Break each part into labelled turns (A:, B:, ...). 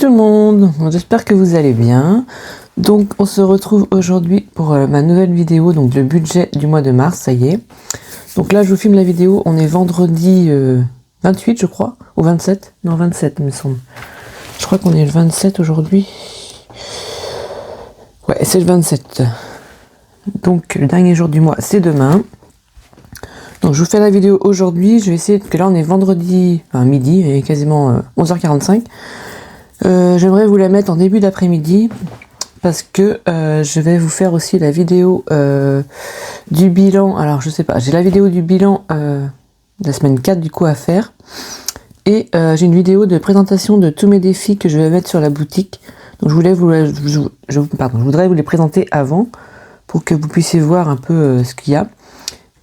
A: tout le monde, j'espère que vous allez bien. Donc on se retrouve aujourd'hui pour ma nouvelle vidéo, donc le budget du mois de mars, ça y est. Donc là je vous filme la vidéo, on est vendredi 28 je crois, ou 27, non 27 il me semble. Je crois qu'on est le 27 aujourd'hui. Ouais, c'est le 27. Donc le dernier jour du mois c'est demain. Donc je vous fais la vidéo aujourd'hui, je vais essayer, parce que là on est vendredi, enfin midi, et quasiment 11h45. J'aimerais vous la mettre en début d'après-midi, parce que je vais vous faire aussi la vidéo du bilan. Alors je sais pas, j'ai la vidéo du bilan de la semaine 4 du coup à faire. Et j'ai une vidéo de présentation de tous mes défis que je vais mettre sur la boutique. Donc je voudrais vous les présenter avant, pour que vous puissiez voir un peu ce qu'il y a.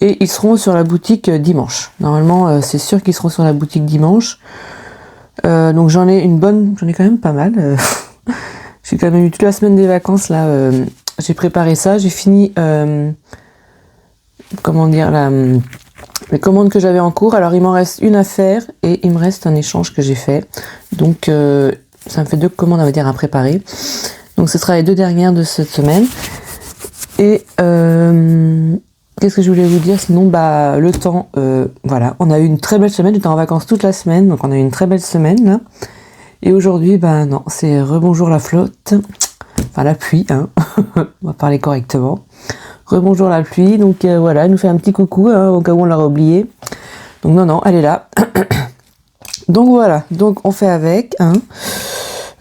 A: Et ils seront sur la boutique dimanche. Normalement, c'est sûr qu'ils seront sur la boutique dimanche. Donc j'en ai quand même pas mal. J'ai quand même eu toute la semaine des vacances là. J'ai préparé ça, j'ai fini les commandes que j'avais en cours. Alors il m'en reste une à faire et il me reste un échange que j'ai fait. Donc ça me fait 2 commandes on va dire à préparer. Donc ce sera les 2 dernières de cette semaine. Et qu'est-ce que je voulais vous dire sinon, le temps, voilà, on a eu une très belle semaine, j'étais en vacances toute la semaine, donc on a eu une très belle semaine là. Et aujourd'hui, non, c'est rebonjour la flotte, enfin la pluie, hein, on va parler correctement. Rebonjour la pluie, donc voilà, elle nous fait un petit coucou, hein, au cas où on l'aurait oublié. Donc non, elle est là. Donc voilà, donc on fait avec, hein.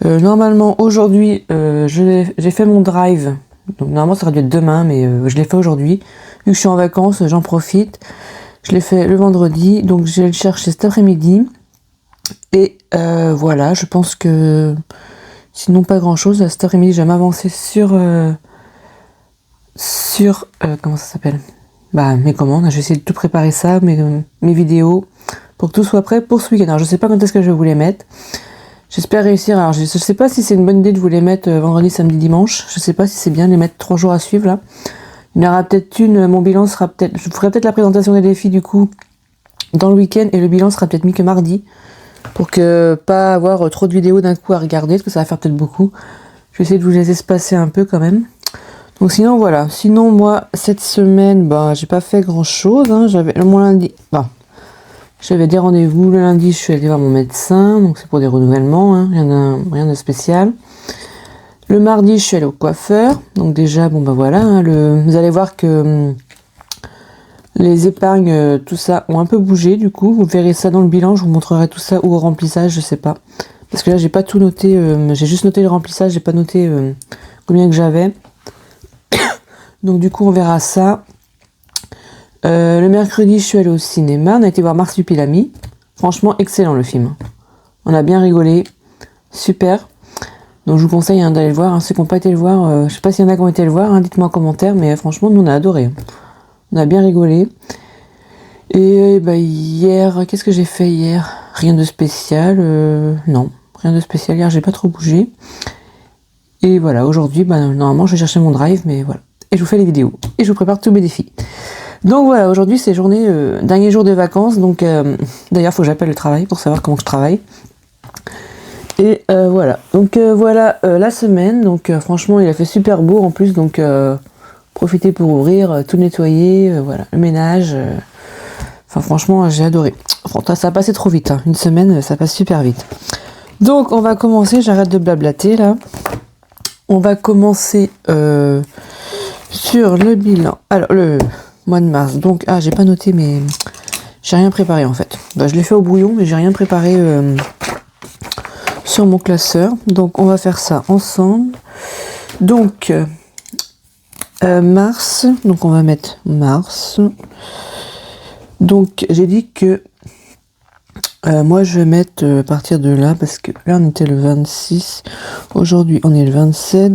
A: Normalement aujourd'hui, j'ai fait mon drive, donc normalement ça aurait dû être demain, mais je l'ai fait aujourd'hui. Vu que je suis en vacances, j'en profite. Je l'ai fait le vendredi, donc je vais le chercher cet après-midi. Et voilà, je pense que sinon pas grand-chose. Cet après-midi, je vais m'avancer sur comment ça s'appelle, mes commandes. Je vais essayer de tout préparer ça, mes vidéos, pour que tout soit prêt pour ce week-end. Alors je sais pas quand est-ce que je vais vous les mettre. J'espère réussir. Alors je sais pas si c'est une bonne idée de vous les mettre vendredi, samedi, dimanche. Je sais pas si c'est bien de les mettre 3 jours à suivre là. Il y en aura peut-être mon bilan sera peut-être, je ferai peut-être la présentation des défis du coup dans le week-end et le bilan sera peut-être mis que mardi pour que pas avoir trop de vidéos d'un coup à regarder parce que ça va faire peut-être beaucoup. Je vais essayer de vous les espacer un peu quand même. Donc sinon voilà, sinon moi cette semaine j'ai pas fait grand chose, hein. J'avais des rendez-vous le lundi, je suis allée voir mon médecin, donc c'est pour des renouvellements, hein. Rien de spécial. Le mardi, je suis allée au coiffeur. Donc déjà, voilà, hein, vous allez voir que les épargnes, tout ça, ont un peu bougé. Du coup, vous verrez ça dans le bilan. Je vous montrerai tout ça ou au remplissage, je sais pas. Parce que là, j'ai pas tout noté. J'ai juste noté le remplissage. J'ai pas noté combien que j'avais. Donc du coup, on verra ça. Le mercredi, je suis allée au cinéma. On a été voir Marsupilami. Franchement, excellent le film. On a bien rigolé. Super. Donc je vous conseille d'aller le voir, hein. Ceux qui n'ont pas été le voir, je sais pas s'il y en a qui ont été le voir, hein, dites-moi en commentaire, mais franchement nous on a adoré. On a bien rigolé. Et hier, qu'est-ce que j'ai fait hier? Rien de spécial, non, rien de spécial, hier j'ai pas trop bougé. Et voilà, aujourd'hui, normalement je vais chercher mon drive, mais voilà. Et je vous fais les vidéos, et je vous prépare tous mes défis. Donc voilà, aujourd'hui c'est dernier jour de vacances, donc d'ailleurs faut que j'appelle le travail pour savoir comment je travaille. Et voilà, donc voilà la semaine, donc franchement il a fait super beau en plus, donc profitez pour ouvrir, tout nettoyer, voilà, le ménage, enfin franchement j'ai adoré. Ça a passé trop vite, hein. Une semaine ça passe super vite. Donc on va commencer, j'arrête de blablater là. On va commencer sur le bilan, alors le mois de mars, donc j'ai pas noté mais j'ai rien préparé en fait. Je l'ai fait au brouillon mais j'ai rien préparé sur mon classeur, donc on va faire ça ensemble. Donc mars, donc on va mettre mars. Donc j'ai dit que moi je vais mettre à partir de là, parce que là on était le 26, aujourd'hui on est le 27,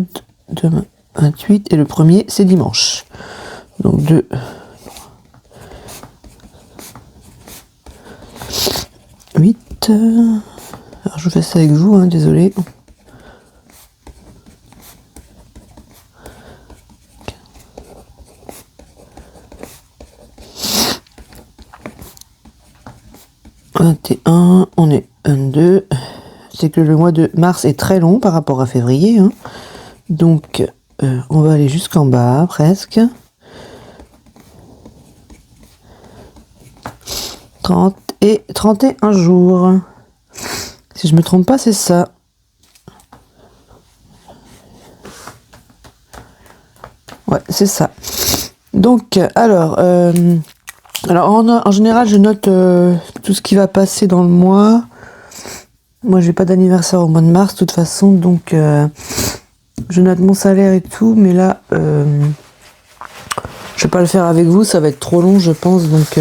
A: demain 28 et le 1er c'est dimanche. Donc 2, 8. Alors je fais ça avec vous, hein, désolé. On est 22, c'est que le mois de mars est très long par rapport à février. Hein. Donc, on va aller jusqu'en bas, presque. 30 et 31 jours. Si je me trompe pas, c'est ça. Ouais, c'est ça. Donc, alors en général, je note tout ce qui va passer dans le mois. Moi, j'ai pas d'anniversaire au mois de mars, de toute façon, donc je note mon salaire et tout, mais là, je vais pas le faire avec vous, ça va être trop long, je pense, donc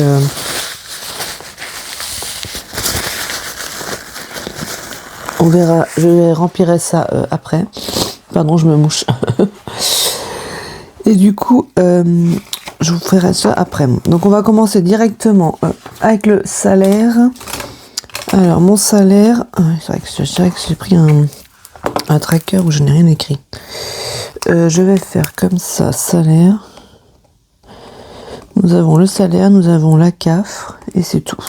A: on verra, je remplirai ça après. Pardon, je me mouche. Et du coup, je vous ferai ça après. Donc, on va commencer directement avec le salaire. Alors, mon salaire... c'est vrai que j'ai pris un tracker où je n'ai rien écrit. Je vais faire comme ça, salaire. Nous avons le salaire, nous avons la CAF, et c'est tout.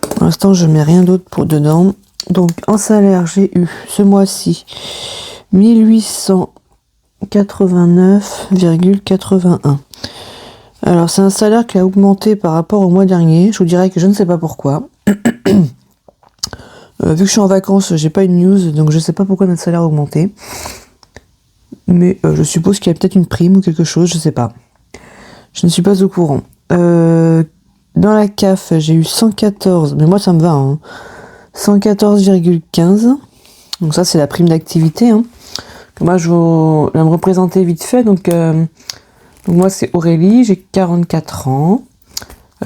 A: Pour l'instant, je mets rien d'autre pour dedans. Donc, en salaire, j'ai eu ce mois-ci 1889,81. Alors, c'est un salaire qui a augmenté par rapport au mois dernier. Je vous dirais que je ne sais pas pourquoi. Vu que je suis en vacances, j'ai pas une news, donc je sais pas pourquoi notre salaire a augmenté. Mais je suppose qu'il y a peut-être une prime ou quelque chose, je sais pas. Je ne suis pas au courant. Dans la CAF, j'ai eu 114, mais moi ça me va, hein. 114,15. Donc ça, c'est la prime d'activité. Hein. Moi, je vais me représenter vite fait. Donc moi, c'est Aurélie, j'ai 44 ans.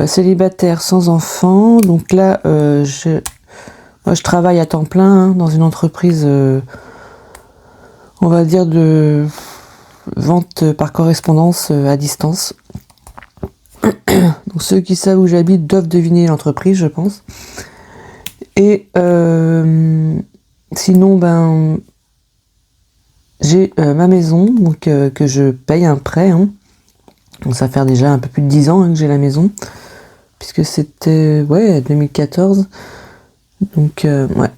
A: Célibataire sans enfant. Donc là, je travaille à temps plein hein, dans une entreprise, on va dire, de vente par correspondance à distance. Donc ceux qui savent où j'habite doivent deviner l'entreprise, je pense. Et sinon, j'ai ma maison donc que je paye un prêt. Hein. Donc ça fait déjà un peu plus de 10 ans hein, que j'ai la maison. Puisque c'était 2014. Donc ouais.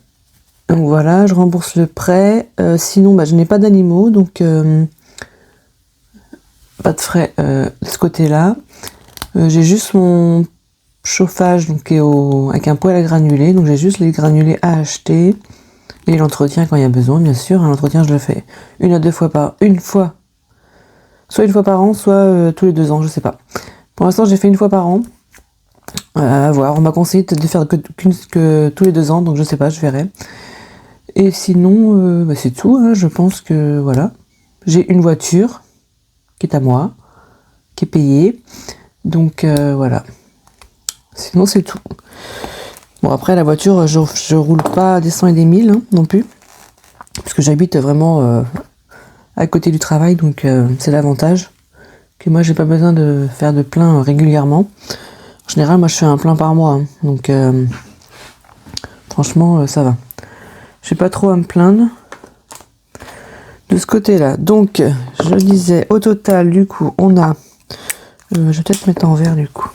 A: Donc voilà, je rembourse le prêt. Sinon, je n'ai pas d'animaux, donc pas de frais de ce côté-là. J'ai juste mon chauffage donc, avec un poêle à granulés, donc j'ai juste les granulés à acheter. Et l'entretien quand il y a besoin, bien sûr. L'entretien, je le fais soit une fois par an, soit tous les 2 ans, je sais pas. Pour l'instant, j'ai fait une fois par an. À voir, on m'a conseillé de faire que tous les 2 ans, donc je sais pas, je verrai. Et sinon, c'est tout, hein, je pense que voilà. J'ai une voiture qui est à moi, qui est payée, donc voilà. Sinon, c'est tout. Bon, après, la voiture, je roule pas à des 100 et des 1000 hein, non plus, parce que j'habite vraiment à côté du travail, donc c'est l'avantage. Que moi, j'ai pas besoin de faire de plein régulièrement. En général, moi, je fais un plein par mois, hein, donc franchement, ça va. J'ai pas trop à me plaindre de ce côté-là. Donc, je disais, au total, du coup, on a... je vais peut-être mettre en vert, du coup.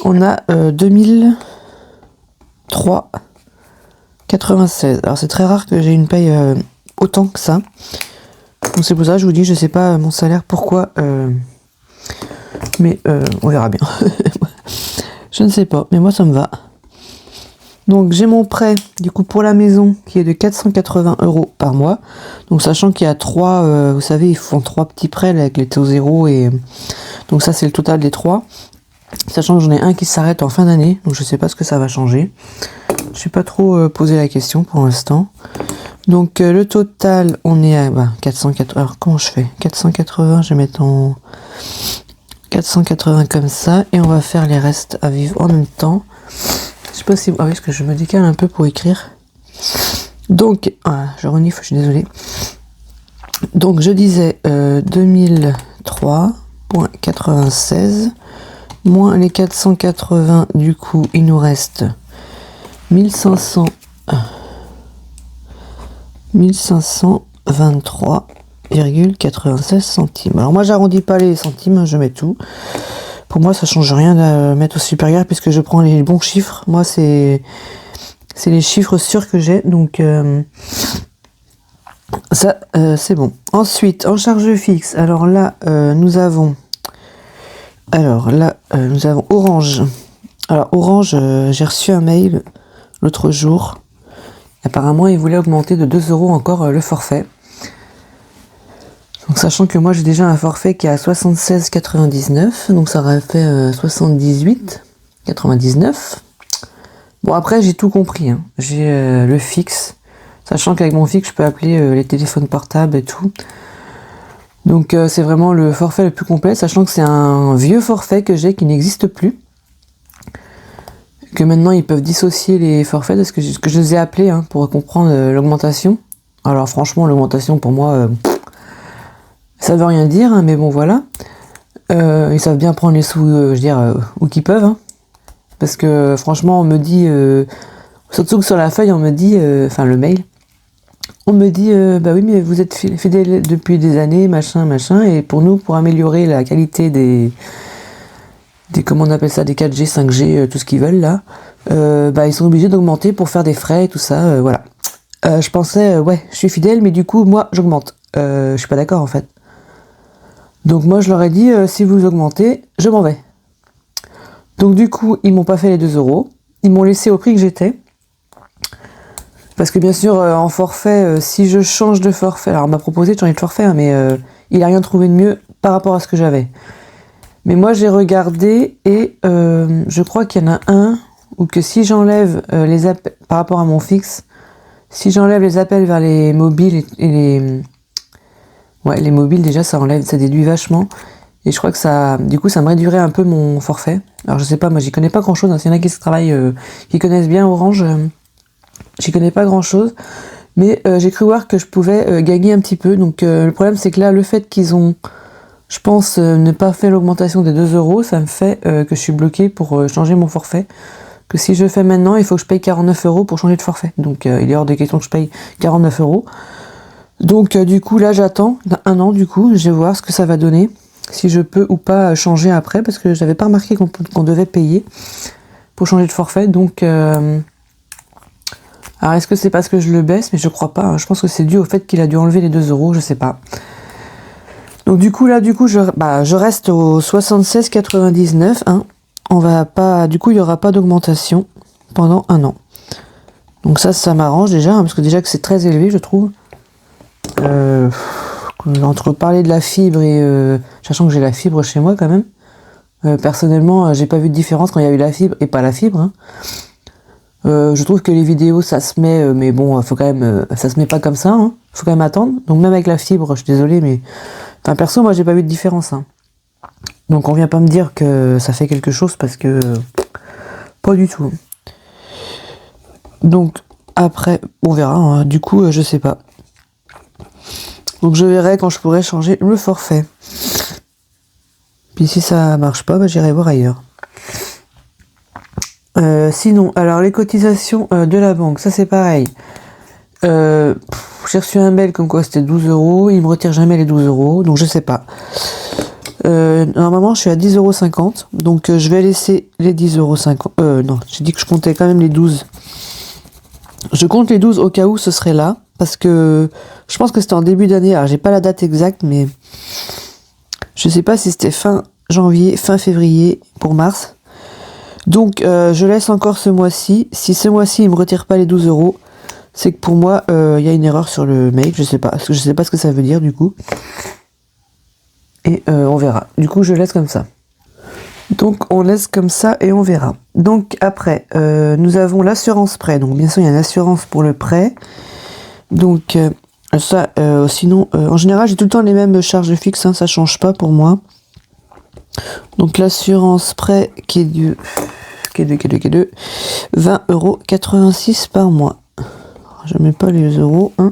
A: On a 2003,96. Alors, c'est très rare que j'ai une paye autant que ça. Donc, c'est pour ça que je vous dis, je sais pas mon salaire, pourquoi. Mais on verra bien. Je ne sais pas, mais moi, ça me va. Donc j'ai mon prêt du coup pour la maison qui est de 480 € par mois. Donc sachant qu'il y a 3, vous savez, ils font 3 petits prêts là, avec les taux zéro et donc ça c'est le total des 3. Sachant que j'en ai un qui s'arrête en fin d'année, donc je sais pas ce que ça va changer. Je suis pas trop posé la question pour l'instant. Donc le total, on est à 480. Alors comment je fais 480, je vais mettre en 480 comme ça et on va faire les restes à vivre en même temps. Je sais pas si... Ah oui, parce que je me décale un peu pour écrire. Donc, je renifle, je suis désolée. Donc, je disais 2003,96 moins les 480, du coup, il nous reste 1523,96 centimes. Alors, moi, j'arrondis pas les centimes, je mets tout. Pour moi, ça change rien de mettre au supérieur puisque je prends les bons chiffres. Moi, c'est C'est les chiffres sûrs que j'ai, donc ça c'est bon. Ensuite, en charge fixe, alors là nous avons Orange. Alors Orange, j'ai reçu un mail l'autre jour. Apparemment, ils voulaient augmenter de 2 € encore le forfait. Donc sachant que moi j'ai déjà un forfait qui est à 76,99, donc ça aurait fait 78,99. Bon, après j'ai tout compris, hein. J'ai le fixe, sachant qu'avec mon fixe je peux appeler les téléphones portables et tout. Donc c'est vraiment le forfait le plus complet, sachant que c'est un vieux forfait que j'ai qui n'existe plus. Que maintenant ils peuvent dissocier les forfaits, parce que je les ai appelés hein, pour comprendre l'augmentation. Alors franchement, l'augmentation pour moi, ça veut rien dire, hein, mais bon voilà. Ils savent bien prendre les sous, je veux dire, où qu'ils peuvent. Hein. Parce que franchement, on me dit, surtout que sur la feuille, on me dit, enfin le mail, on me dit, bah oui, mais vous êtes fidèle depuis des années, machin, et pour nous, pour améliorer la qualité des comment on appelle ça, des 4G, 5G, tout ce qu'ils veulent là, bah ils sont obligés d'augmenter pour faire des frais et tout ça, voilà. Je pensais, ouais, je suis fidèle, mais du coup, moi, j'augmente. Je suis pas d'accord en fait. Donc moi, je leur ai dit, si vous augmentez, je m'en vais. Donc du coup, ils m'ont pas fait les 2 €. Ils m'ont laissé au prix que j'étais. Parce que bien sûr, en forfait, si je change de forfait, alors on m'a proposé de changer de forfait, hein, mais il a rien trouvé de mieux par rapport à ce que j'avais. Mais moi, j'ai regardé et je crois qu'il y en a un où que si j'enlève les appels par rapport à mon fixe, si j'enlève les appels vers les mobiles et les... Ouais, les mobiles déjà, ça enlève, ça déduit vachement. Et je crois que ça, du coup, ça me réduirait un peu mon forfait. Alors je sais pas, moi j'y connais pas grand chose. Hein. S'il y en a qui travaillent, qui connaissent bien Orange, j'y connais pas grand chose. Mais j'ai cru voir que je pouvais gagner un petit peu. Donc le problème c'est que là, le fait qu'ils ont, je pense, ne pas fait l'augmentation des 2 €, ça me fait que je suis bloquée pour changer mon forfait. Que si je le fais maintenant, il faut que je paye 49 € pour changer de forfait. Donc il est hors de question que je paye 49 €. Donc du coup là j'attends un an, du coup je vais voir ce que ça va donner, si je peux ou pas changer après, parce que j'avais pas remarqué qu'on devait payer pour changer de forfait. Donc alors est-ce que c'est parce que je le baisse, mais je crois pas, hein. Je pense que c'est dû au fait qu'il a dû enlever les 2 €, je sais pas. Donc du coup là je reste au 76,99, hein. On va pas, du coup il y aura pas d'augmentation pendant un an. Donc ça m'arrange déjà, hein, parce que déjà que c'est très élevé je trouve. Entre parler de la fibre et sachant que j'ai la fibre chez moi quand même, personnellement j'ai pas vu de différence quand il y a eu la fibre et pas la fibre, hein. Je trouve que les vidéos ça se met, mais bon faut quand même, ça se met pas comme ça, hein. Faut quand même attendre. Donc même avec la fibre, je suis désolée, mais enfin perso moi j'ai pas vu de différence, hein. Donc on vient pas me dire que ça fait quelque chose, parce que pas du tout. Donc après on verra, hein. Du coup je sais pas. Donc je verrai quand je pourrai changer le forfait. Puis si ça marche pas, bah, j'irai voir ailleurs. Sinon, alors les cotisations de la banque, ça c'est pareil. J'ai reçu un mail comme quoi c'était 12 €, ils me retirent jamais les 12 €, donc je sais pas. Normalement je suis à 10,50 €, donc je vais laisser les 10,50 €. Non, j'ai dit que je comptais quand même les 12. Je compte les 12 au cas où ce serait là, parce que je pense que c'était en début d'année, alors j'ai pas la date exacte, mais je sais pas si c'était fin janvier, fin février pour mars. Donc je laisse encore ce mois-ci. Si ce mois-ci il me retire pas les 12 €, c'est que pour moi il y a une erreur sur le mail, je sais pas ce que ça veut dire du coup. Et on verra. Du coup je laisse comme ça. Donc on laisse comme ça et on verra. Donc après, nous avons l'assurance prêt. Donc bien sûr il y a une assurance pour le prêt. Donc ça, sinon, en général j'ai tout le temps les mêmes charges fixes, hein, ça change pas pour moi. Donc l'assurance prêt qui est de 20,86 € par mois. Je mets pas les euros, hein.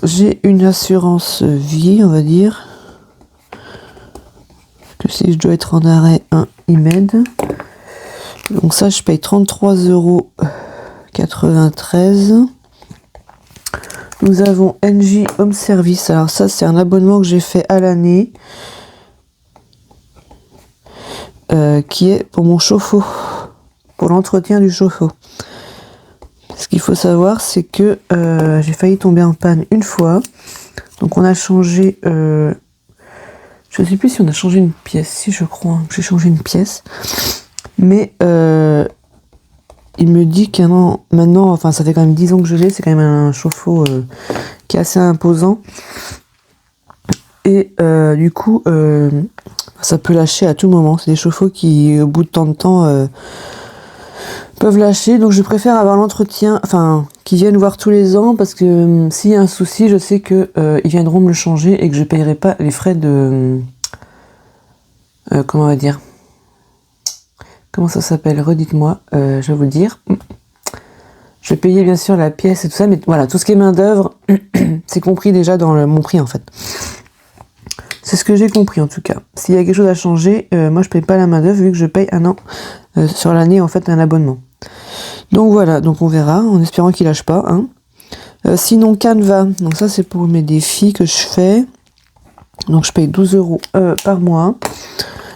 A: J'ai une assurance vie, on va dire. Que si je dois être en arrêt, il m'aide. Donc ça, je paye 33,93 €. Nous avons NJ Home Service. Alors ça, c'est un abonnement que j'ai fait à l'année, qui est pour mon chauffe-eau. pour l'entretien du chauffe-eau. Ce qu'il faut savoir, c'est que j'ai failli tomber en panne une fois. Donc on a changé, je sais plus si on a changé une pièce, si je crois, j'ai changé une pièce. Mais il me dit maintenant, enfin ça fait quand même 10 ans que je l'ai, c'est quand même un chauffe-eau qui est assez imposant. Et du coup, ça peut lâcher à tout moment. C'est des chauffe-eau qui, au bout de tant de temps, peuvent lâcher. Donc je préfère avoir l'entretien, enfin, qu'ils viennent voir tous les ans, parce que s'il y a un souci, je sais que ils viendront me le changer et que je payerai pas les frais de... comment on va dire? Comment ça s'appelle? Redites-moi, je vais vous le dire. Je vais payer bien sûr la pièce et tout ça, mais voilà, tout ce qui est main d'œuvre, c'est compris déjà dans mon prix en fait. C'est ce que j'ai compris en tout cas. S'il y a quelque chose à changer, moi je paye pas la main d'œuvre vu que je paye un an sur l'année en fait un abonnement. Donc voilà, donc on verra en espérant qu'il lâche pas. Hein. Sinon Canva, donc ça c'est pour mes défis que je fais. Donc je paye 12 € par mois.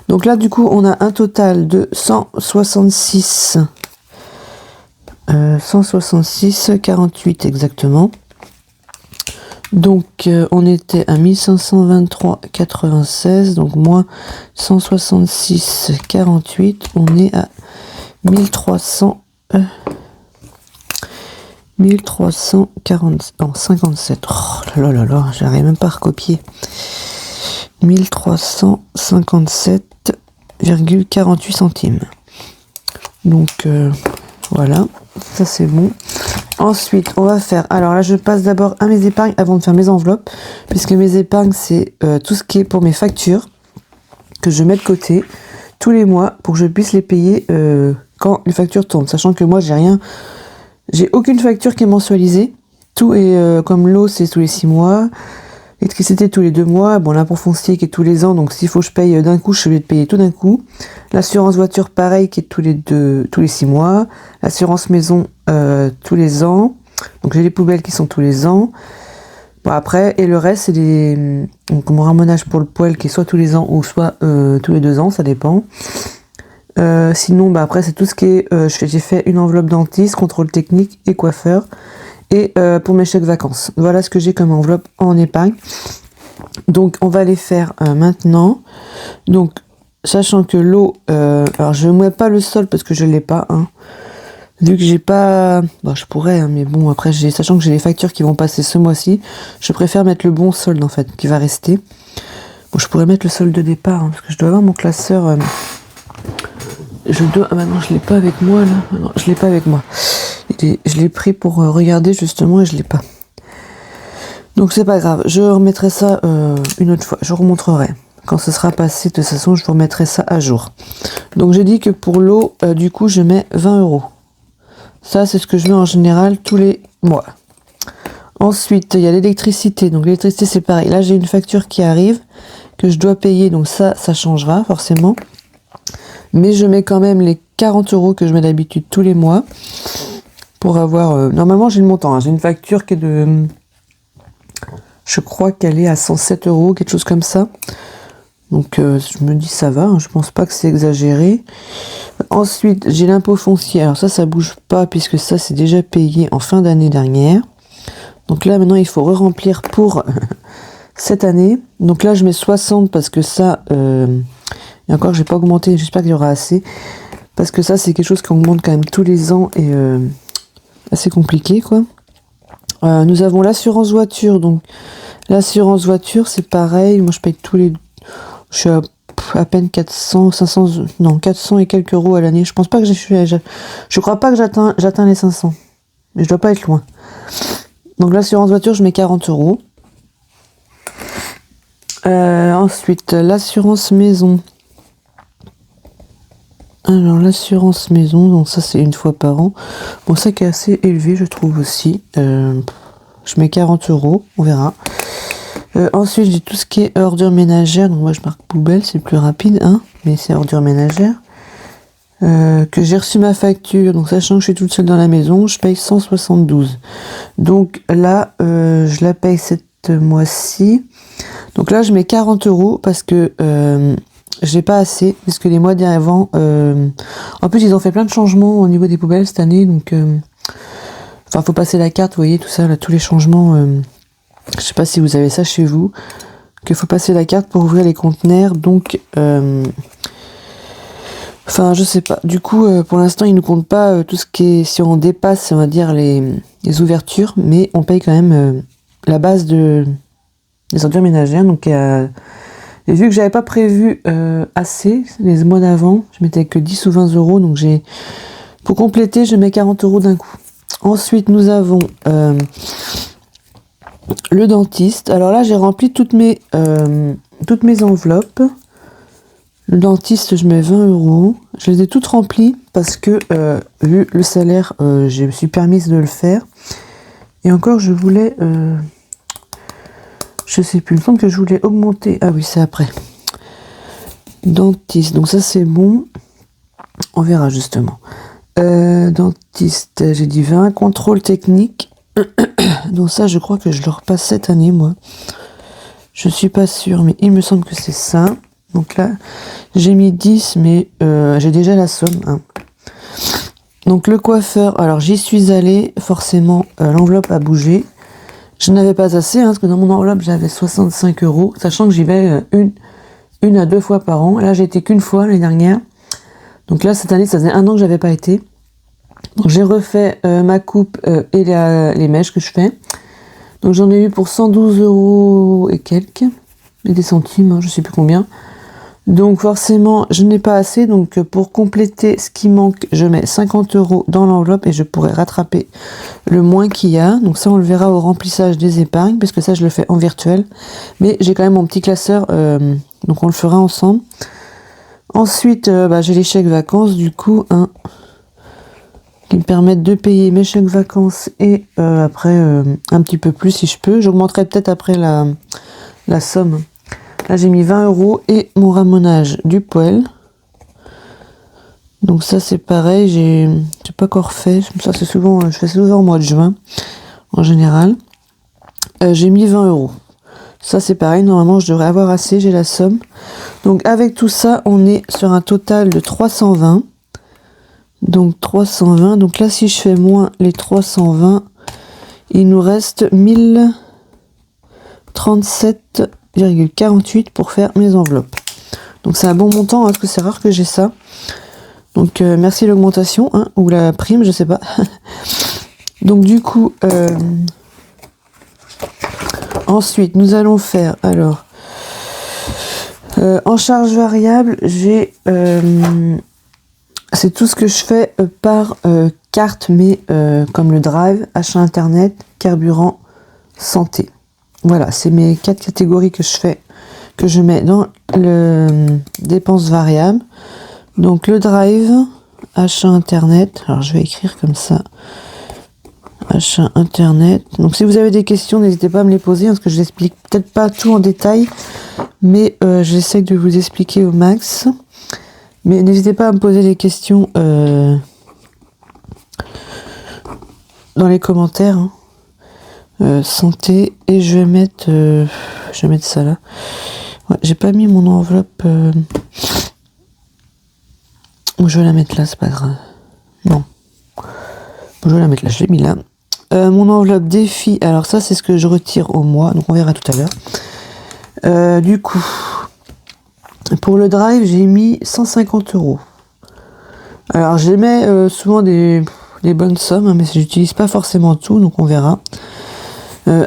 A: Donc là du coup on a un total de 166,48 exactement. Donc on était à 1523,96, donc moins 166,48, on est à 1357. Oh là là là, j'arrive même pas à recopier. 1357,48 centimes. Donc voilà, ça c'est bon. Ensuite, on va faire... Alors là, je passe d'abord à mes épargnes avant de faire mes enveloppes. Puisque mes épargnes, c'est tout ce qui est pour mes factures que je mets de côté tous les mois pour que je puisse les payer quand les factures tombent. Sachant que moi, j'ai aucune facture qui est mensualisée. Tout est comme l'eau, c'est tous les 6 mois. L'électricité tous les 2 mois. Bon, l'impôt foncier qui est tous les ans. Donc s'il faut que je paye d'un coup, je suis obligée de payer tout d'un coup. L'assurance voiture, pareil, qui est tous les 6 mois. L'assurance maison, tous les ans. Donc j'ai les poubelles qui sont tous les ans. Bon après, et le reste, c'est donc mon ramonage pour le poêle qui est soit tous les ans ou soit tous les 2 ans, ça dépend. Sinon, bah après, c'est tout ce qui est... j'ai fait une enveloppe dentiste, contrôle technique et coiffeur. Et pour mes chèques vacances. Voilà ce que j'ai comme enveloppe en épargne. Donc on va les faire maintenant. Donc sachant que l'eau... alors je ne mets pas le sol parce que je ne l'ai pas. Hein. Vu que j'ai pas... Bon, je pourrais, hein, mais bon, après, sachant que j'ai les factures qui vont passer ce mois-ci, je préfère mettre le bon solde en fait, qui va rester. Bon, je pourrais mettre le solde de départ, hein, parce que je dois avoir mon classeur... Ah bah non, je l'ai pas avec moi là. Non, je l'ai pas avec moi. Je l'ai pris pour regarder justement et je l'ai pas. Donc c'est pas grave. Je remettrai ça une autre fois. Je remontrerai. Quand ce sera passé, de toute façon, je vous remettrai ça à jour. Donc j'ai dit que pour l'eau, du coup, je mets 20 €. Ça, c'est ce que je mets en général tous les mois. Ensuite, il y a l'électricité. Donc l'électricité, c'est pareil. Là, j'ai une facture qui arrive que je dois payer. Donc ça changera forcément. Mais je mets quand même les 40 € que je mets d'habitude tous les mois pour avoir... normalement, j'ai le montant. Hein. J'ai une facture qui est de... Je crois qu'elle est à 107 €, quelque chose comme ça. Donc, je me dis ça va. Hein. Je pense pas que c'est exagéré. Ensuite, j'ai l'impôt foncier. Alors ça bouge pas puisque ça, c'est déjà payé en fin d'année dernière. Donc là, maintenant, il faut re-remplir pour cette année. Donc là, je mets 60 parce que ça... et encore, j'ai pas augmenté, j'espère qu'il y aura assez. Parce que ça, c'est quelque chose qui augmente quand même tous les ans et assez compliqué, quoi. Nous avons l'assurance voiture. Donc, l'assurance voiture, c'est pareil. Moi, je paye je suis à peine 400, 500, non, 400 et quelques euros à l'année. Je pense pas que je crois pas que j'atteins les 500. Mais je dois pas être loin. Donc, l'assurance voiture, je mets 40 €. Ensuite, l'assurance maison. Alors, l'assurance maison, donc ça, c'est une fois par an. Bon, ça qui est assez élevé, je trouve aussi. Je mets 40 €, on verra. Ensuite, j'ai tout ce qui est ordures ménagères. Donc, moi, je marque poubelle, c'est plus rapide, hein, mais c'est ordures ménagères. Que j'ai reçu ma facture, donc sachant que je suis toute seule dans la maison, je paye 172. Donc là, je la paye cette mois-ci. Donc là, je mets 40 € parce que j'ai pas assez, parce que les mois d'avant, en plus ils ont fait plein de changements au niveau des poubelles cette année, donc enfin faut passer la carte, vous voyez tout ça, là, tous les changements, je sais pas si vous avez ça chez vous, qu'il faut passer la carte pour ouvrir les conteneurs, donc enfin je sais pas, du coup pour l'instant ils ne comptent pas tout ce qui est, si on dépasse on va dire les ouvertures, mais on paye quand même la base des ordures ménagères, donc et vu que j'avais pas prévu assez les mois d'avant, je mettais que 10 ou 20 euros, donc pour compléter, je mets 40 euros d'un coup. Ensuite, nous avons le dentiste. Alors là, j'ai rempli toutes mes enveloppes. Le dentiste, je mets 20 euros. Je les ai toutes remplies parce que, vu le salaire, je me suis permise de le faire. Et encore, je voulais... je sais plus, il me semble que je voulais augmenter. Ah oui, c'est après. Dentiste, donc ça c'est bon. On verra justement. Dentiste, j'ai dit 20. Contrôle technique. Donc ça, je crois que je le repasse cette année, moi. Je suis pas sûre, mais il me semble que c'est ça. Donc là, j'ai mis 10, mais j'ai déjà la somme. Hein. Donc le coiffeur, alors j'y suis allée. Forcément, l'enveloppe a bougé. Je n'avais pas assez, hein, parce que dans mon enveloppe, j'avais 65 euros, sachant que j'y vais une à deux fois par an. Là, j'ai été qu'une fois l'année dernière. Donc là, cette année, ça faisait un an que j'avais pas été. Donc j'ai refait ma coupe et les mèches que je fais. Donc j'en ai eu pour 112 euros et quelques. Et des centimes, hein, je sais plus combien. Donc forcément, je n'ai pas assez. Donc pour compléter ce qui manque, je mets 50 euros dans l'enveloppe et je pourrais rattraper le moins qu'il y a. Donc ça, on le verra au remplissage des épargnes, parce que ça, je le fais en virtuel. Mais j'ai quand même mon petit classeur, donc on le fera ensemble. Ensuite, j'ai les chèques vacances, du coup, hein, qui me permettent de payer mes chèques vacances et après un petit peu plus si je peux. J'augmenterai peut-être après la somme. Là, j'ai mis 20 euros et mon ramonage du poêle. Donc ça, c'est pareil, j'ai pas encore fait. Ça, c'est souvent, je fais souvent au mois de juin, en général. J'ai mis 20 euros. Ça, c'est pareil, normalement, je devrais avoir assez, j'ai la somme. Donc, avec tout ça, on est sur un total de 320. Donc, 320. Donc là, si je fais moins les 320, il nous reste 1037,48 pour faire mes enveloppes. Donc, c'est un bon montant, hein, parce que c'est rare que j'ai ça. Donc, merci l'augmentation, hein, ou la prime, je sais pas. Donc, du coup... ensuite, nous allons faire, alors, en charge variable, j'ai, c'est tout ce que je fais par carte, mais comme le drive, achat internet, carburant, santé. Voilà, c'est mes 4 catégories que je fais, que je mets dans le dépenses variables. Donc le drive, achat internet, alors je vais écrire comme ça. Achat internet. Donc si vous avez des questions, n'hésitez pas à me les poser, parce que je n'explique peut-être pas tout en détail, mais j'essaie de vous expliquer au max. Mais n'hésitez pas à me poser des questions dans les commentaires. Hein. Santé, et je vais mettre ça là. Ouais, j'ai pas mis mon enveloppe. Je vais la mettre là, c'est pas grave. Non. Je vais la mettre là, je l'ai mis là. Mon enveloppe défi, alors ça c'est ce que je retire au mois, donc on verra tout à l'heure. Du coup, pour le drive, j'ai mis 150 euros. Alors je mets souvent des bonnes sommes, hein, mais je n'utilise pas forcément tout, donc on verra.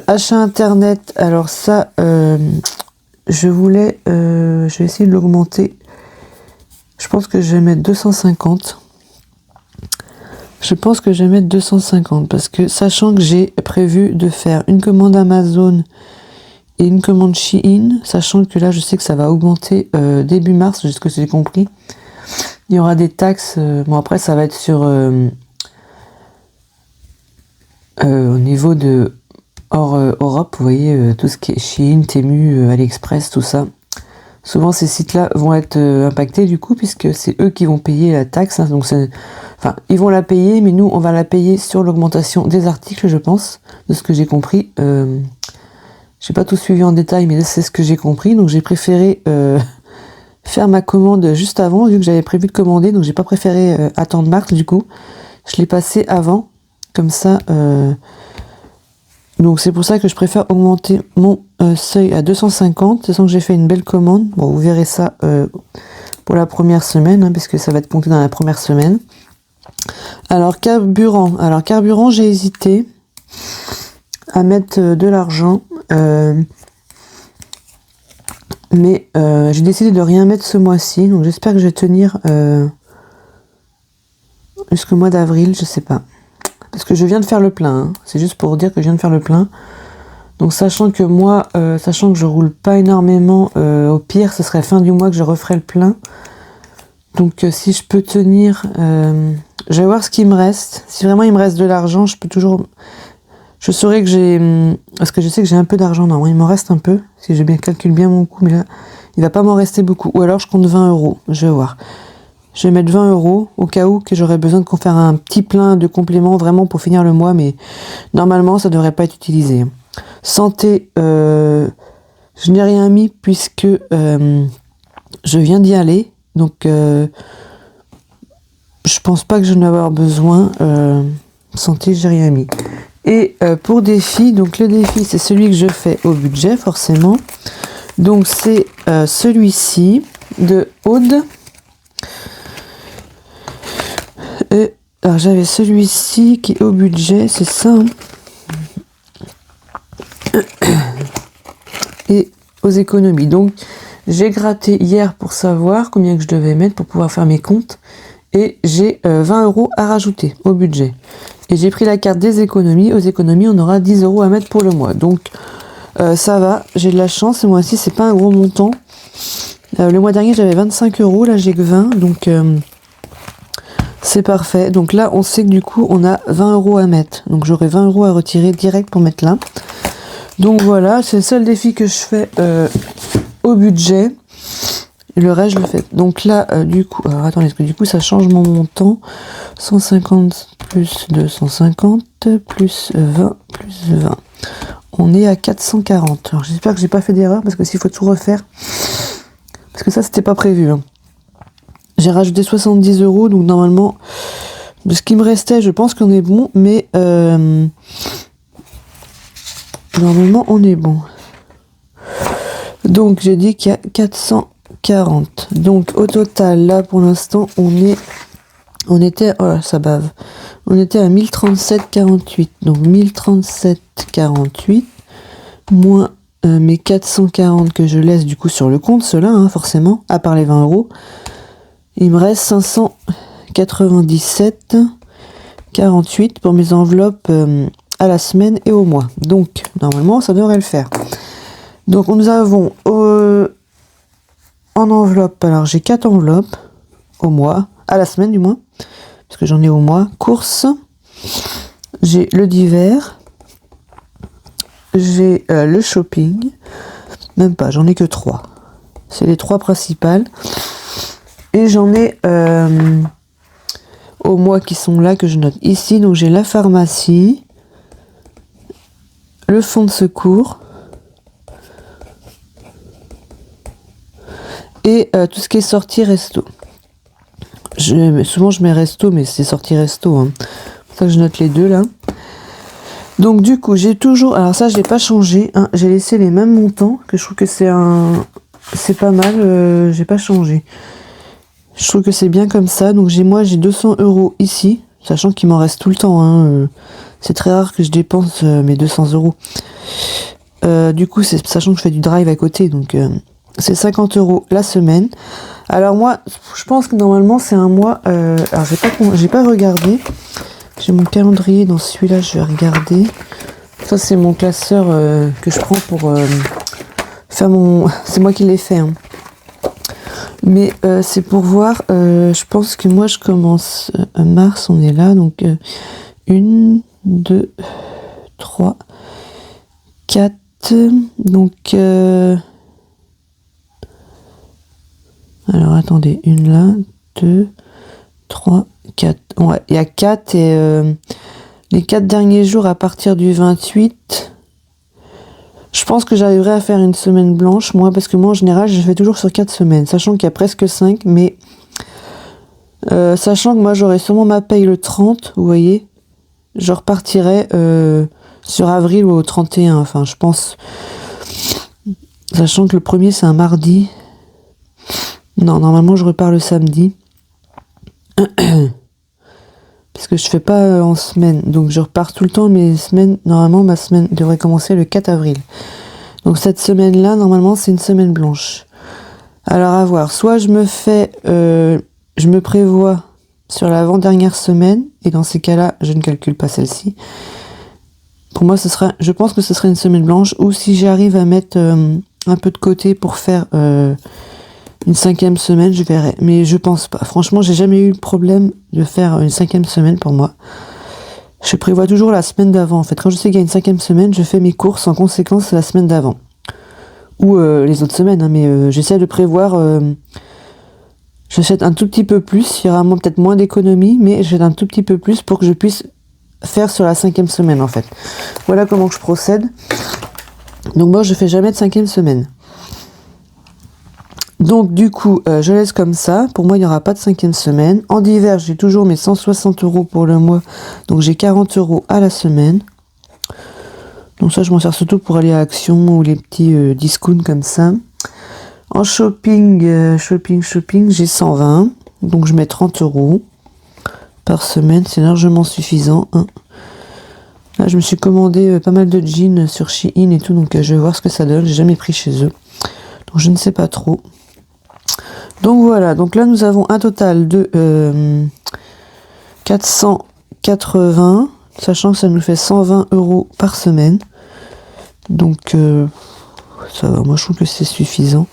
A: Achat internet, alors ça, je vais essayer de l'augmenter. Je pense que je vais mettre 250. Je pense que je vais mettre 250 parce que, sachant que j'ai prévu de faire une commande Amazon et une commande Shein, sachant que là je sais que ça va augmenter début mars, c'est ce que j'ai compris. Il y aura des taxes, bon après ça va être sur au niveau de hors Europe, vous voyez, tout ce qui est Shein, Temu, AliExpress, tout ça. Souvent ces sites-là vont être impactés du coup, puisque c'est eux qui vont payer la taxe, hein, donc ils vont la payer, mais nous on va la payer sur l'augmentation des articles, je pense, de ce que j'ai compris. J'ai pas tout suivi en détail, mais c'est ce que j'ai compris, donc j'ai préféré faire ma commande juste avant, vu que j'avais prévu de commander, donc j'ai pas préféré attendre mars, du coup. Je l'ai passé avant, comme ça. Donc c'est pour ça que je préfère augmenter mon seuil à 250, sachant que j'ai fait une belle commande. Bon, vous verrez ça pour la première semaine, hein, parce que ça va être compté dans la première semaine. Alors carburant, j'ai hésité à mettre de l'argent, mais j'ai décidé de rien mettre ce mois-ci, donc j'espère que je vais tenir jusqu'au mois d'avril, je sais pas. Parce que je viens de faire le plein, hein. C'est juste pour dire que je viens de faire le plein. Donc sachant que moi, sachant que je roule pas énormément, au pire ce serait fin du mois que je referai le plein. Donc si je peux tenir, je vais voir ce qu'il me reste. Si vraiment il me reste de l'argent, je peux toujours... Je saurais que j'ai... Parce que je sais que j'ai un peu d'argent, non, il m'en reste un peu. Si je calcule bien mon coût, mais là, il va pas m'en rester beaucoup. Ou alors je compte 20 €, je vais voir. Je vais mettre 20 € au cas où que j'aurais besoin de faire un petit plein de compléments vraiment pour finir le mois, mais normalement ça devrait pas être utilisé. Santé, je n'ai rien mis puisque je viens d'y aller, donc je pense pas que je n'ai avoir besoin. Santé, j'ai rien mis. Et pour défi, donc le défi c'est celui que je fais au budget forcément. Donc c'est celui-ci de Aude. Alors j'avais celui-ci qui est au budget, c'est ça. Hein. Et aux économies. Donc j'ai gratté hier pour savoir combien que je devais mettre pour pouvoir faire mes comptes. Et j'ai 20 € à rajouter au budget. Et j'ai pris la carte des économies. Aux économies, on aura 10 € à mettre pour le mois. Donc ça va, j'ai de la chance. Ce mois-ci, c'est pas un gros montant. Le mois dernier, j'avais 25 €. Là, j'ai que 20. Donc c'est parfait. Donc là, on sait que du coup, on a 20 € à mettre. Donc j'aurai 20 € à retirer direct pour mettre là. Donc voilà, c'est le seul défi que je fais au budget. Le reste, je le fais. Donc là, du coup... Alors attendez, parce que du coup, ça change mon montant. 150 plus 250 plus 20 plus 20. On est à 440. Alors j'espère que j'ai pas fait d'erreur, parce que s'il faut tout refaire... Parce que ça, c'était pas prévu. Hein. J'ai rajouté 70 €, donc normalement... De ce qui me restait, je pense qu'on est bon, mais... Normalement, on est bon. Donc, j'ai dit qu'il y a 440. Donc, au total, là, pour l'instant, on était... Oh, ça bave. On était à 1037,48. Donc, 1037,48 moins mes 440 que je laisse, du coup, sur le compte. Ceux-là, hein, forcément, à part les 20 €. Il me reste 597,48 pour mes enveloppes à la semaine et au mois. Donc, normalement, ça devrait le faire. Donc, nous avons en enveloppe, alors j'ai 4 enveloppes au mois, à la semaine du moins, parce que j'en ai au mois. Courses, j'ai le divers, j'ai le shopping, même pas, j'en ai que 3. C'est les 3 principales. Et j'en ai au mois qui sont là, que je note ici. Donc j'ai la pharmacie, le fonds de secours et tout ce qui est sortie resto. Souvent je mets resto, mais c'est sortie resto. Hein. C'est pour ça que je note les deux là. Donc du coup j'ai toujours... Alors ça je l'ai pas changé. Hein. J'ai laissé les mêmes montants, que je trouve que c'est pas mal. J'ai pas changé. Je trouve que c'est bien comme ça. Donc j'ai 200 € ici, sachant qu'il m'en reste tout le temps. Hein. C'est très rare que je dépense mes 200 €. Du coup, sachant que je fais du drive à côté, donc c'est 50 € la semaine. Alors moi, je pense que normalement c'est un mois. Alors j'ai pas regardé. J'ai mon calendrier dans celui-là. Je vais regarder. Ça c'est mon classeur que je prends pour faire mon. C'est moi qui l'ai fait. Hein. Mais c'est pour voir, je pense que moi je commence mars, on est là, donc 1, 2, 3, 4, donc alors attendez, une là, 2, 3, 4, ouais, il y a 4 et les 4 derniers jours à partir du 28, Je pense que j'arriverai à faire une semaine blanche, moi, parce que moi, en général, je fais toujours sur 4 semaines, sachant qu'il y a presque 5, mais sachant que moi, j'aurai sûrement ma paye le 30, vous voyez, je repartirai sur avril ou au 31, enfin, je pense, sachant que le premier, c'est un mardi. Non, normalement, je repars le samedi. Parce que je fais pas en semaine, donc je repars tout le temps mes semaines. Normalement, ma semaine devrait commencer le 4 avril. Donc cette semaine-là, normalement, c'est une semaine blanche. Alors à voir, soit je me prévois sur l'avant-dernière semaine, et dans ces cas-là, je ne calcule pas celle-ci. Pour moi, je pense que ce serait une semaine blanche, ou si j'arrive à mettre un peu de côté pour faire une 5e semaine, je verrai. Mais je pense pas. Franchement, j'ai jamais eu le problème de faire une 5e semaine pour moi. Je prévois toujours la semaine d'avant. En fait, quand je sais qu'il y a une 5e semaine, je fais mes courses en conséquence la semaine d'avant. Ou les autres semaines, hein, mais j'essaie de prévoir. J'achète un tout petit peu plus. Il y aura peut-être moins d'économies, mais j'achète un tout petit peu plus pour que je puisse faire sur la 5e semaine, en fait. Voilà comment je procède. Donc moi, je fais jamais de 5e semaine. Donc du coup, je laisse comme ça. Pour moi, il n'y aura pas de 5e semaine. En divers, j'ai toujours mes 160 € pour le mois. Donc j'ai 40 € à la semaine. Donc ça, je m'en sers surtout pour aller à Action ou les petits discounts comme ça. En shopping, j'ai 120. Donc je mets 30 € par semaine. C'est largement suffisant. Hein. Là, je me suis commandé pas mal de jeans sur Shein et tout. Donc je vais voir ce que ça donne. J'ai jamais pris chez eux. Donc je ne sais pas trop. Donc voilà, donc là nous avons un total de 480, sachant que ça nous fait 120 € par semaine. Donc ça va, moi je trouve que c'est suffisant.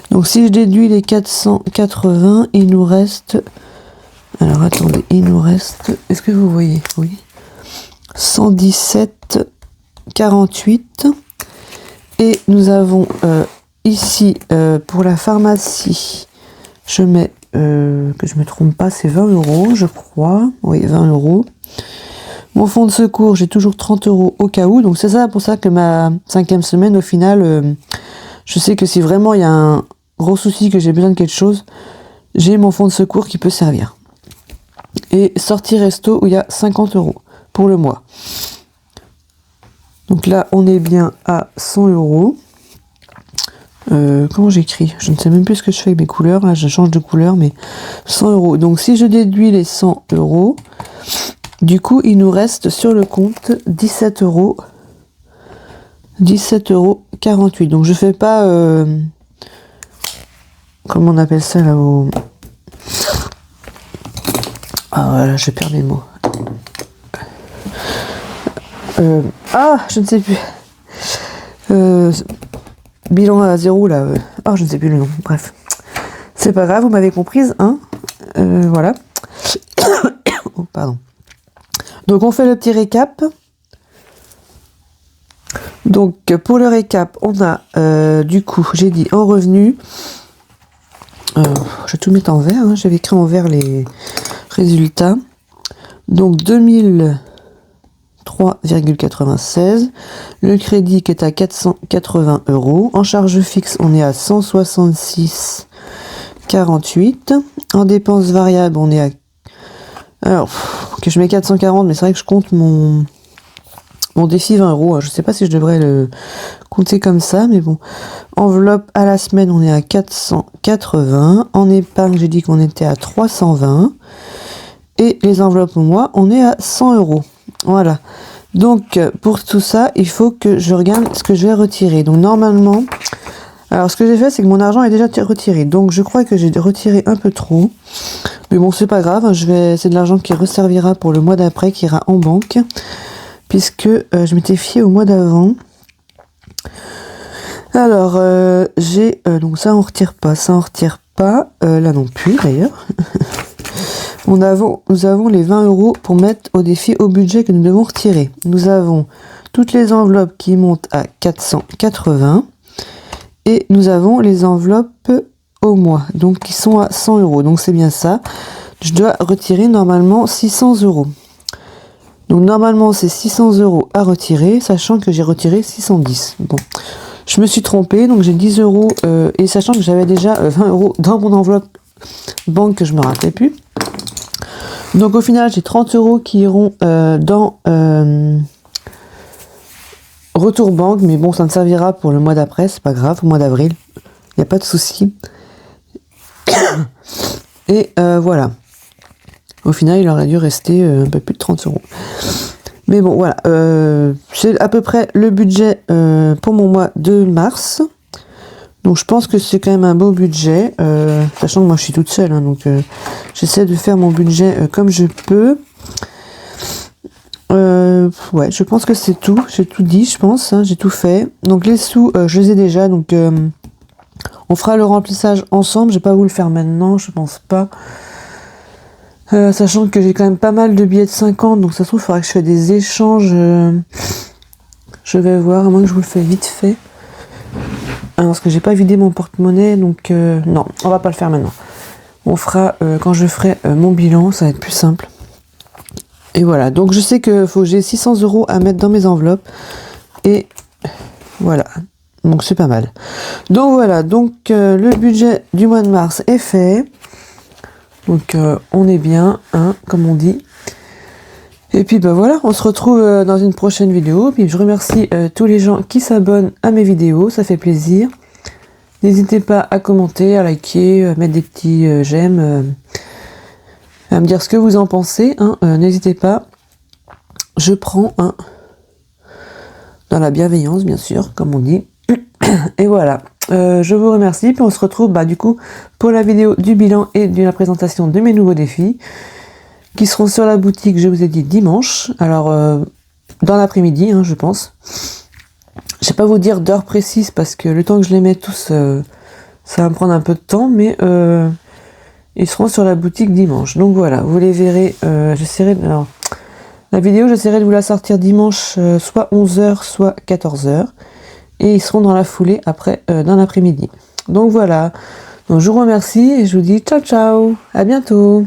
A: Donc si je déduis les 480, il nous reste... Alors attendez, il nous reste... Est-ce que vous voyez? Oui. 117,48. Et nous avons ici, pour la pharmacie, je mets, que je me trompe pas, c'est 20 € je crois. Oui, 20 €. Mon fonds de secours, j'ai toujours 30 € au cas où. Donc c'est ça pour ça que ma 5e semaine, au final, je sais que si vraiment il y a un gros souci, que j'ai besoin de quelque chose, j'ai mon fonds de secours qui peut servir. Et sortie resto où il y a 50 € pour le mois. Donc là, on est bien à 100 €. Comment j'écris? Je ne sais même plus ce que je fais avec mes couleurs. Là, je change de couleur, mais 100 €. Donc, si je déduis les 100 €, du coup, il nous reste sur le compte 17 €. 17,48 €. Donc, je fais pas... comment on appelle ça, là, au... Ah, voilà, je perds mes mots. Je ne sais plus. Bilan à 0 là. Je ne sais plus le nom. Bref. C'est pas grave, vous m'avez comprise, hein. Voilà. Oh, pardon. Donc on fait le petit récap. Donc pour le récap, on a du coup, j'ai dit en revenu. Je vais tout mettre en vert, hein. J'avais écrit en vert les résultats. Donc 2003,96. Le crédit qui est à 480 €. En charge fixe, on est à 166,48. En dépenses variables, on est à... Alors, que je mets 440, mais c'est vrai que je compte mon défi 20 €. Je ne sais pas si je devrais le compter comme ça, mais bon. Enveloppe à la semaine, on est à 480. En épargne, j'ai dit qu'on était à 320. Et les enveloppes au mois, on est à 100 €. Voilà. Donc, pour tout ça, il faut que je regarde ce que je vais retirer. Donc, normalement... Alors, ce que j'ai fait, c'est que mon argent est déjà retiré. Donc, je crois que j'ai retiré un peu trop. Mais bon, c'est pas grave. C'est de l'argent qui resservira pour le mois d'après, qui ira en banque. Puisque je m'étais fiée au mois d'avant. Alors, j'ai... donc, ça, on retire pas. Ça, on retire pas. Là non plus, d'ailleurs. Nous avons les 20 € pour mettre au défi au budget que nous devons retirer. Nous avons toutes les enveloppes qui montent à 480 et nous avons les enveloppes au mois, donc qui sont à 100 €. Donc c'est bien ça. Je dois retirer normalement 600 €. Donc normalement c'est 600 € à retirer, sachant que j'ai retiré 610. Bon, je me suis trompée, donc j'ai 10 €, et sachant que j'avais déjà 20 € dans mon enveloppe banque que je me rappelais plus. Donc au final j'ai 30 € qui iront dans retour banque, mais bon ça me servira pour le mois d'après, c'est pas grave, au mois d'avril, il n'y a pas de souci. Et voilà. Au final, il aurait dû rester un peu plus de 30 €. Mais bon, voilà. C'est à peu près le budget pour mon mois de mars. Donc, je pense que c'est quand même un beau budget. Sachant que moi, je suis toute seule. Hein, donc, j'essaie de faire mon budget comme je peux. Ouais, je pense que c'est tout. J'ai tout dit, je pense. Hein, j'ai tout fait. Donc, les sous, je les ai déjà. Donc, on fera le remplissage ensemble. Je vais pas vous le faire maintenant. Je pense pas. Sachant que j'ai quand même pas mal de billets de 50, donc ça se trouve, il faudra que je fasse des échanges. Je vais voir, à moins que je vous le fasse vite fait. Parce que j'ai pas vidé mon porte-monnaie, donc non, on va pas le faire maintenant. On fera quand je ferai mon bilan, ça va être plus simple. Et voilà, donc je sais que faut que j'ai 600 € à mettre dans mes enveloppes. Et voilà, donc c'est pas mal. Donc voilà, donc le budget du mois de mars est fait. Donc on est bien, hein, comme on dit. Et puis bah voilà, on se retrouve dans une prochaine vidéo. Puis je remercie tous les gens qui s'abonnent à mes vidéos, ça fait plaisir. N'hésitez pas à commenter, à liker, à mettre des petits j'aime, à me dire ce que vous en pensez. Hein, n'hésitez pas, je prends dans la bienveillance bien sûr, comme on dit. Et voilà. Je vous remercie, puis on se retrouve du coup pour la vidéo du bilan et de la présentation de mes nouveaux défis qui seront sur la boutique, je vous ai dit, dimanche. Alors dans l'après-midi, hein, je pense. Je vais pas vous dire d'heure précise parce que le temps que je les mette tous, ça va me prendre un peu de temps, mais ils seront sur la boutique dimanche. Donc voilà, vous les verrez. J'essaierai alors la vidéo, j'essaierai de vous la sortir dimanche, soit 11h, soit 14h. Et ils seront dans la foulée après, dans l'après-midi. Donc voilà. Donc je vous remercie et je vous dis ciao ciao. À bientôt.